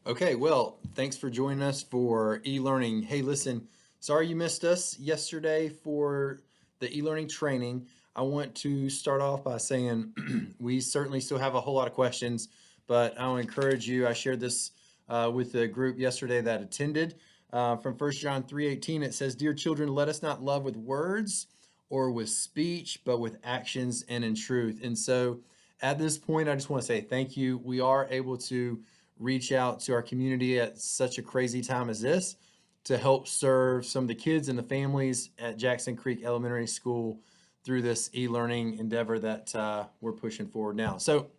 Okay, well, thanks for joining us for e-learning. Hey, listen, sorry you missed us yesterday for the e-learning training. I want to start off by saying we certainly still have a whole lot of questions, but I'll encourage you. I shared this with the group yesterday that attended from 1 John 3:18. It says, "Dear children, let us not love with words or with speech, but with actions and in truth." And so at this point, I just want to say thank you. We are able to reach out to our community at such a crazy time as this to help serve some of the kids and the families at Jackson Creek Elementary School through this e-learning endeavor that we're pushing forward now. So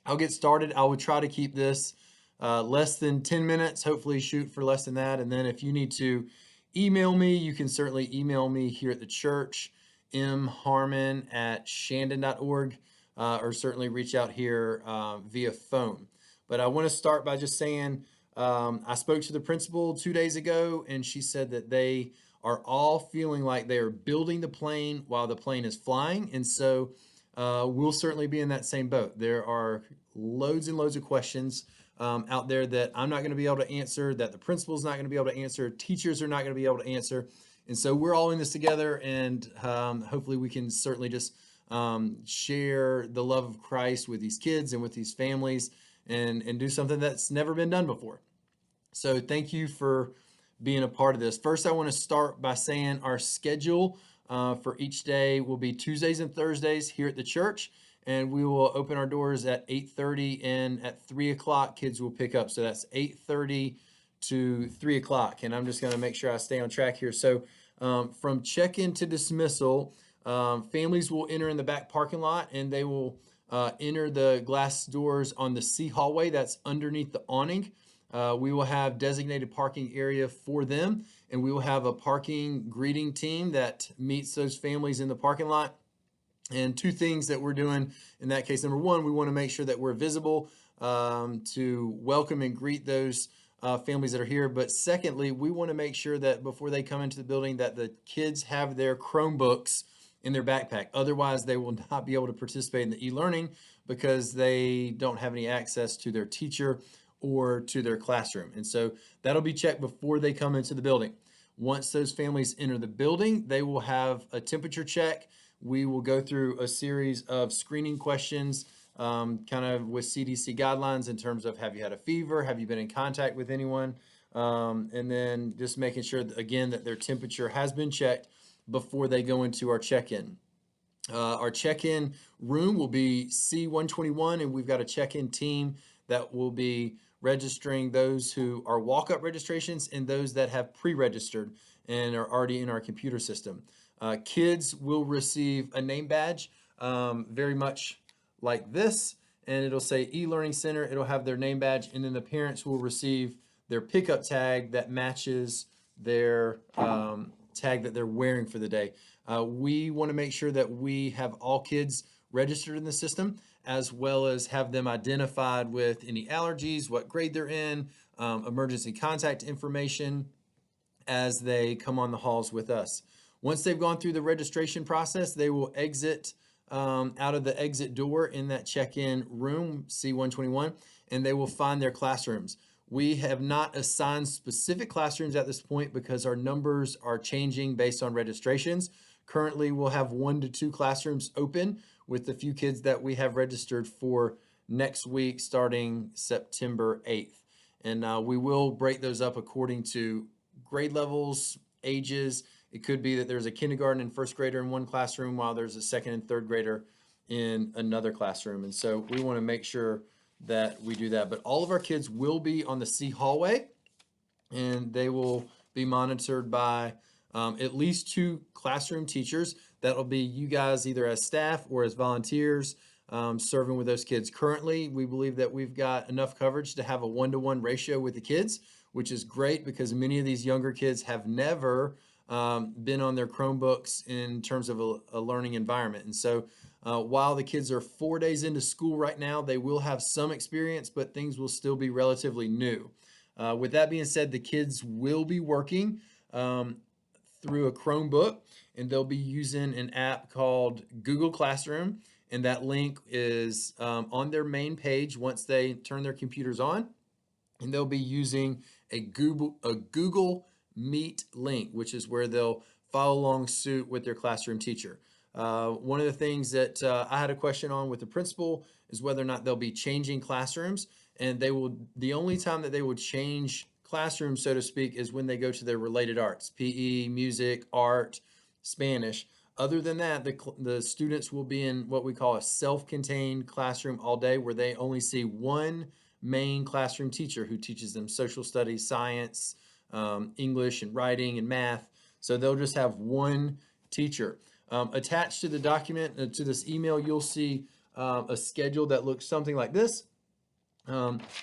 I'll get started. I will try to keep this less than 10 minutes, hopefully shoot for less than that. And then if you need to email me, you can certainly email me here at the church, mharmon@shandon.org, or certainly reach out here via phone. But I want to start by just saying I spoke to the principal 2 days ago, and she said that they are all feeling like they are building the plane while the plane is flying. And so we'll certainly be in that same boat. There are loads and loads of questions out there that I'm not going to be able to answer, that the principal's not going to be able to answer, teachers are not going to be able to answer. And so we're all in this together, and hopefully we can certainly just share the love of Christ with these kids and with these families and do something that's never been done before. So thank you for being a part of this. First, I want to start by saying our schedule for each day will be Tuesdays and Thursdays here at the church, and we will open our doors at 8:30, and at 3 o'clock kids will pick up. So that's 8:30 to 3 o'clock, and I'm just going to make sure I stay on track here. So from check-in to dismissal, families will enter in the back parking lot, and they will enter the glass doors on the C hallway that's underneath the awning. We will have designated parking area for them, and we will have a parking greeting team that meets those families in the parking lot. And two things that we're doing in that case: number one, we want to make sure that we're visible to welcome and greet those families that are here. But secondly, we want to make sure that before they come into the building that the kids have their Chromebooks in their backpack. Otherwise, they will not be able to participate in the e-learning because they don't have any access to their teacher or to their classroom. And so that'll be checked before they come into the building. Once those families enter the building, they will have a temperature check. We will go through a series of screening questions, kind of with CDC guidelines in terms of, have you had a fever? Have you been in contact with anyone? And then just making sure, that, again, that their temperature has been checked before they go into our check-in. Our check-in room will be C121, and we've got a check-in team that will be registering those who are walk-up registrations and those that have pre-registered and are already in our computer system. Kids will receive a name badge, very much like this, and it'll say e-learning center. It'll have their name badge, and then the parents will receive their pickup tag that matches their tag that they're wearing for the day. We want to make sure that we have all kids registered in the system, as well as have them identified with any allergies, what grade they're in, emergency contact information as they come on the halls with us. Once they've gone through the registration process, they will exit out of the exit door in that check-in room, C121, and they will find their classrooms. We have not assigned specific classrooms at this point because our numbers are changing based on registrations. Currently, we'll have 1 to 2 classrooms open with the few kids that we have registered for next week starting September 8th. And we will break those up according to grade levels, ages. It could be that there's a kindergarten and first grader in one classroom while there's a second and third grader in another classroom. And so we want to make sure that we do that. But all of our kids will be on the C hallway, and they will be monitored by at least 2 classroom teachers. That'll be you guys either as staff or as volunteers serving with those kids. Currently, we believe that we've got enough coverage to have a 1-to-1 ratio with the kids, which is great because many of these younger kids have never been on their Chromebooks in terms of a learning environment. And so while the kids are 4 days into school right now, they will have some experience, but things will still be relatively new. With that being said, the kids will be working through a Chromebook, and they'll be using an app called Google Classroom, and that link is on their main page once they turn their computers on. and they'll be using a Google Meet link, which is where they'll follow along suit with their classroom teacher. One of the things that I had a question on with the principal is whether or not they'll be changing classrooms, and the only time that they would change classrooms, so to speak, is when they go to their related arts, PE, music, art, Spanish. Other than that, the students will be in what we call a self-contained classroom all day, where they only see one main classroom teacher who teaches them social studies, science, English and writing and math. So they'll just have one teacher. Attached to the document, to this email, you'll see a schedule that looks something like this.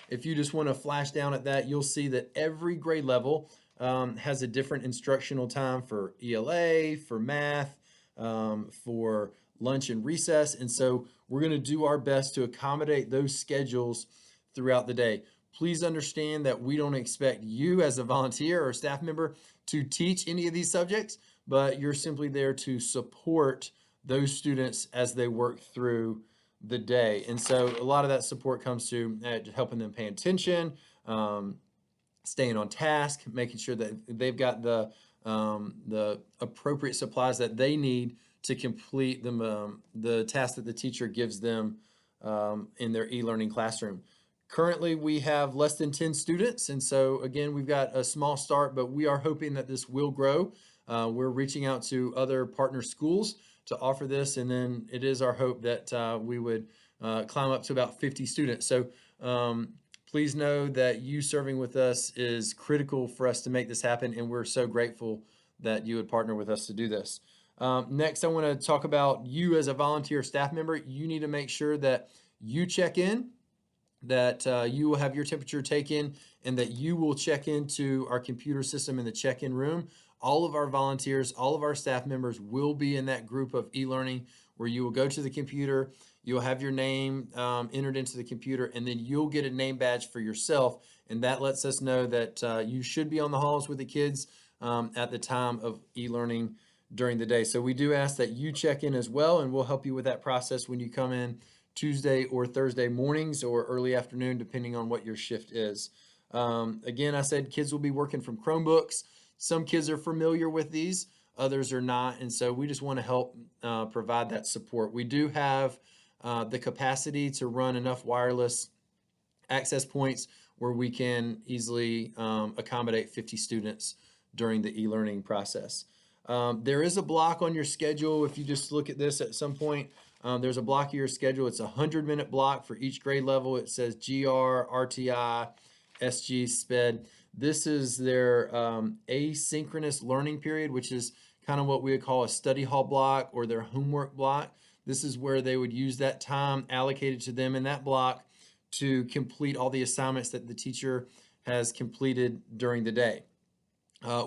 If you just want to flash down at that, you'll see that every grade level has a different instructional time for ELA, for math, for lunch and recess. And so we're going to do our best to accommodate those schedules throughout the day. Please understand that we don't expect you as a volunteer or staff member to teach any of these subjects, but you're simply there to support those students as they work through the day. And so a lot of that support comes to helping them pay attention, staying on task, making sure that they've got the appropriate supplies that they need to complete the task that the teacher gives them in their e-learning classroom. Currently, we have less than 10 students, and so again, we've got a small start, but we are hoping that this will grow. We're reaching out to other partner schools to offer this, and then it is our hope that we would climb up to about 50 students. So please know that you serving with us is critical for us to make this happen, and we're so grateful that you would partner with us to do this. Next, I want to talk about you as a volunteer staff member. You need to make sure that you check in, that you will have your temperature taken, and that you will check into our computer system in the check-in room. All of our volunteers, all of our staff members will be in that group of e-learning where you will go to the computer, you'll have your name entered into the computer, and then you'll get a name badge for yourself. And that lets us know that you should be on the halls with the kids at the time of e-learning during the day. So we do ask that you check in as well, and we'll help you with that process when you come in Tuesday or Thursday mornings or early afternoon, depending on what your shift is. Again, I said kids will be working from Chromebooks. Some kids are familiar with these, others are not. And so we just want to help provide that support. We do have the capacity to run enough wireless access points where we can easily accommodate 50 students during the e-learning process. There is a block on your schedule. If you just look at this at some point, there's a block of your schedule. It's a 100-minute block for each grade level. It says GR, RTI, SG, SPED. This is their asynchronous learning period, which is kind of what we would call a study hall block or their homework block. This is where they would use that time allocated to them in that block to complete all the assignments that the teacher has completed during the day.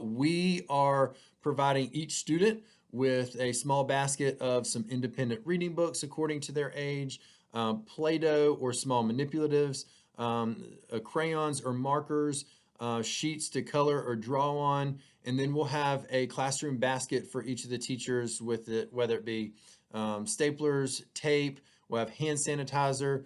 We are providing each student with a small basket of some independent reading books according to their age, Play-Doh or small manipulatives, crayons or markers, sheets to color or draw on, and then we'll have a classroom basket for each of the teachers with it, whether it be staplers, tape, we'll have hand sanitizer,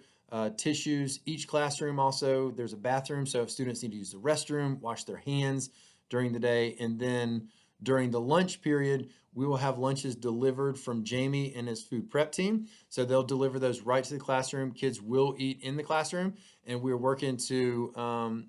tissues. Each classroom also, there's a bathroom, so if students need to use the restroom, wash their hands during the day. And then during the lunch period, we will have lunches delivered from Jamie and his food prep team. So they'll deliver those right to the classroom. Kids will eat in the classroom, and we're working to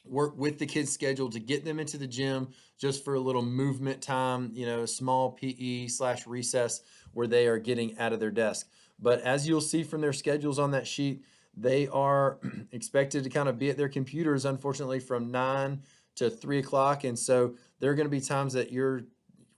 work with the kids' schedule to get them into the gym just for a little movement time, a small PE/recess where they are getting out of their desk. But as you'll see from their schedules on that sheet, they are expected to kind of be at their computers, unfortunately, from 9 to 3 o'clock. And so there are going to be times that you're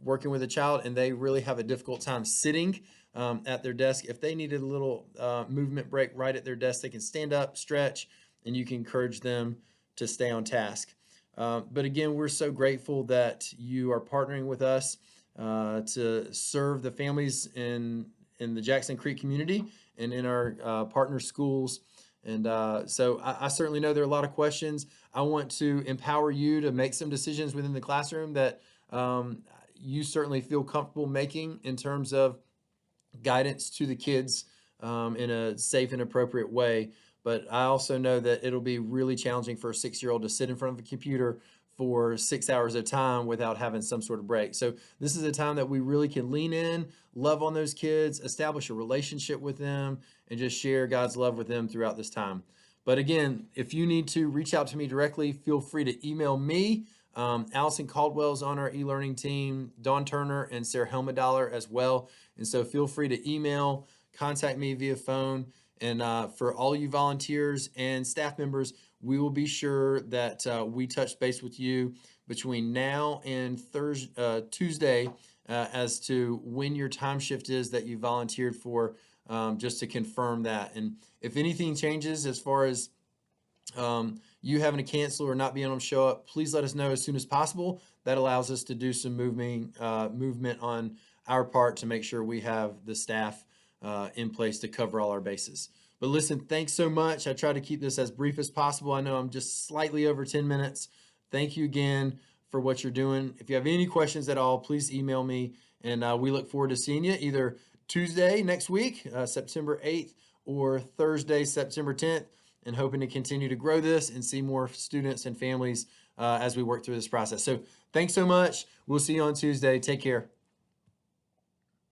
working with a child and they really have a difficult time sitting at their desk. If they needed a little movement break right at their desk, they can stand up, stretch, and you can encourage them to stay on task. But again, we're so grateful that you are partnering with us to serve the families in the Jackson Creek community and in our partner schools. And so I certainly know there are a lot of questions. I want to empower you to make some decisions within the classroom that you certainly feel comfortable making in terms of guidance to the kids in a safe and appropriate way. but I also know that it'll be really challenging for a 6-year-old to sit in front of a computer for 6 hours at a time without having some sort of break. So this is a time that we really can lean in, love on those kids, establish a relationship with them, and just share God's love with them throughout this time. But again, if you need to reach out to me directly, feel free to email me. Allison Caldwell's on our e-learning team, Dawn Turner and Sarah Helmedollar as well. And so feel free to email, contact me via phone. And for all you volunteers and staff members, we will be sure that we touch base with you between now and Tuesday as to when your time shift is that you volunteered for, just to confirm that. And if anything changes as far as you having to cancel or not being able to show up, please let us know as soon as possible. That allows us to do some movement on our part to make sure we have the staff in place to cover all our bases. But listen, thanks so much. I try to keep this as brief as possible. I know I'm just slightly over 10 minutes. Thank you again for what you're doing. If you have any questions at all, please email me, and we look forward to seeing you either Tuesday next week, September 8th, or Thursday, September 10th, and hoping to continue to grow this and see more students and families as we work through this process. So thanks so much. We'll see you on Tuesday. Take care.